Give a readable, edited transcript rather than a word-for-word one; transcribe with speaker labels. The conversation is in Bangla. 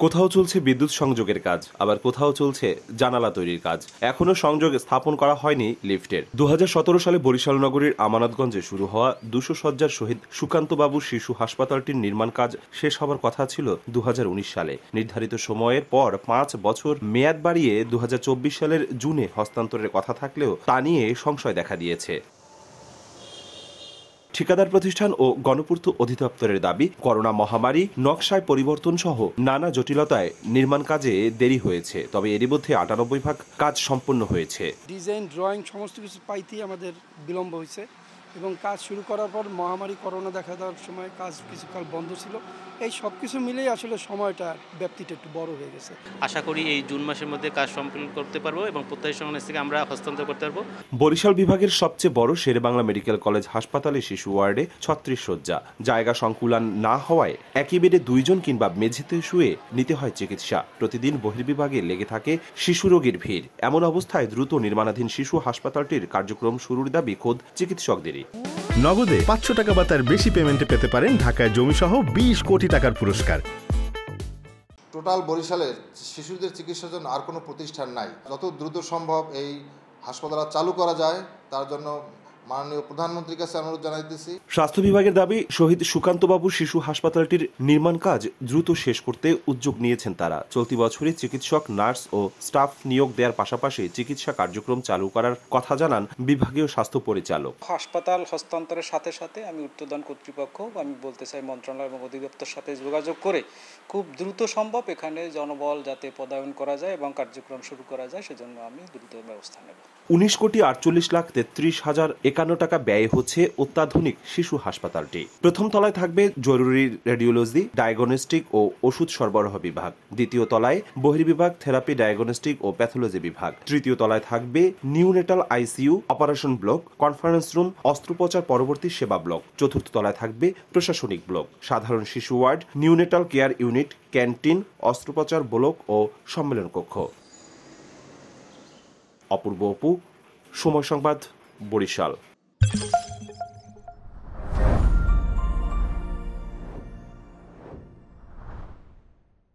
Speaker 1: কোথাও চলছে বিদ্যুৎ সংযোগের কাজ, আবার কোথাও চলছে জানালা তৈরির কাজ। এখনো সংযোগ স্থাপন করা হয়নি লিফটের। 2017 সালে বরিশাল নগরীর আমানতগঞ্জে শুরু হওয়া 200 শয্যার শহীদ সুকান্তবাবু শিশু হাসপাতালটির নির্মাণ কাজ শেষ হবার কথা ছিল 2019 সালে। নির্ধারিত সময়ের পর 5 বছর মেয়াদ বাড়িয়ে 2024 সালের জুনে হস্তান্তরের কথা থাকলেও তা নিয়ে সংশয় দেখা দিয়েছে। ঠিকাদার প্রতিষ্ঠান ও গণপূর্ত অধিদপ্তরের দাবি, করোনা মহামারী, নকশায় পরিবর্তন সহ নানা জটিলতায় নির্মাণ কাজে দেরি হয়েছে। তবে এরই মধ্যে 98% কাজ সম্পন্ন হয়েছে।
Speaker 2: ডিজাইন, ড্রয়িং সমস্ত কিছু পাইতেই আমাদের বিলম্ব হয়েছে এবং কাজ শুরু করার পর মহামারী করোনা দেখা দেওয়ার সময় কাজ কিছুকাল বন্ধ ছিল। এই সব কিছু মিলেই আসলে সময়টা ব্যাপ্তিটা একটু বড় হয়ে গেছে।
Speaker 3: আশা করি এই জুন মাসের মধ্যে কাজ সম্পন্ন করতে পারবো এবং প্রত্যাশী সংস্থা থেকে আমরা হস্তান্তর করতে পারবো।
Speaker 1: বরিশাল বিভাগের সবচেয়ে বড় শেরেবাংলা মেডিকেল কলেজ হাসপাতালে শিশু ওয়ার্ডে 36 শয্যা। জায়গা সংকুলান না হওয়ায় একই বেডে 2 জন কিংবা মেঝেতে শুয়ে নিতে হয় চিকিৎসা। প্রতিদিন বহির্বিভাগে লেগে থাকে শিশু রোগীর ভিড়। এমন অবস্থায় দ্রুত নির্মাণাধীন শিশু হাসপাতালটির কার্যক্রম শুরুর দাবি খোদ চিকিৎসকদেরই।
Speaker 4: নগদে 500 টাকা বা তার বেশি পেমেন্টে পেতে পারেন ঢাকায় জমিসহ 20 কোটি টাকার পুরস্কার।
Speaker 5: টোটাল বরিশালের শিশুদের চিকিৎসার জন্য আর কোনো প্রতিষ্ঠান নাই। যত দ্রুত সম্ভব এই হাসপাতাল চালু করা যায় তার জন্য মাননীয় প্রধানমন্ত্রীর কাছে অনুরোধ জানাইতেছি।
Speaker 1: স্বাস্থ্য বিভাগের দাবি, শহীদ সুকান্তবাবু শিশু হাসপাতালটির নির্মাণ কাজ দ্রুত শেষ করতে উদ্যোগ নিয়েছেন তারা। চলতি বছরে চিকিৎসক, নার্স ও স্টাফ নিয়োগ দেওয়ার পাশাপাশি চিকিৎসা কার্যক্রম চালু করার কথা জানান বিভাগীয় স্বাস্থ্য পরিচালক।
Speaker 6: হাসপাতাল হস্তান্তরের সাথে সাথে আমি ঊর্ধ্বতন কর্তৃপক্ষ, আমি বলতে চাই মন্ত্রণালয় এবং অধিদপ্তরের সাথে যোগাযোগ করে খুব দ্রুত সম্ভব এখানে জনবল যাতে পদায়ন করা যায় এবং কার্যক্রম শুরু করা যায় সেজন্য আমি দ্রুত ব্যবস্থা নেব।
Speaker 1: 19,48,51,051 টাকা ব্যয় হচ্ছে অত্যাধুনিক শিশু হাসপাতালটি। প্রথম তলায় থাকবে জরুরি রেডিওলজি, ডায়াগনস্টিক ও ওষুধ সরবরাহ বিভাগ। দ্বিতীয় তলায় বহির্বিভাগ, থেরাপি, ডায়াগনস্টিক ও প্যাথোলজি বিভাগ। তৃতীয় তলায় থাকবে neonatal ICU, operation block, conference room, অস্ত্রোপচার পরবর্তী সেবা ব্লক। চতুর্থ তলায় থাকবে প্রশাসনিক ব্লক, সাধারণ শিশু ward, neonatal care unit, canteen, অস্ত্রোপচার ব্লক ও সম্মেলন কক্ষ। অপূর্ব অপু, সময় সংবাদ, বরিশাল।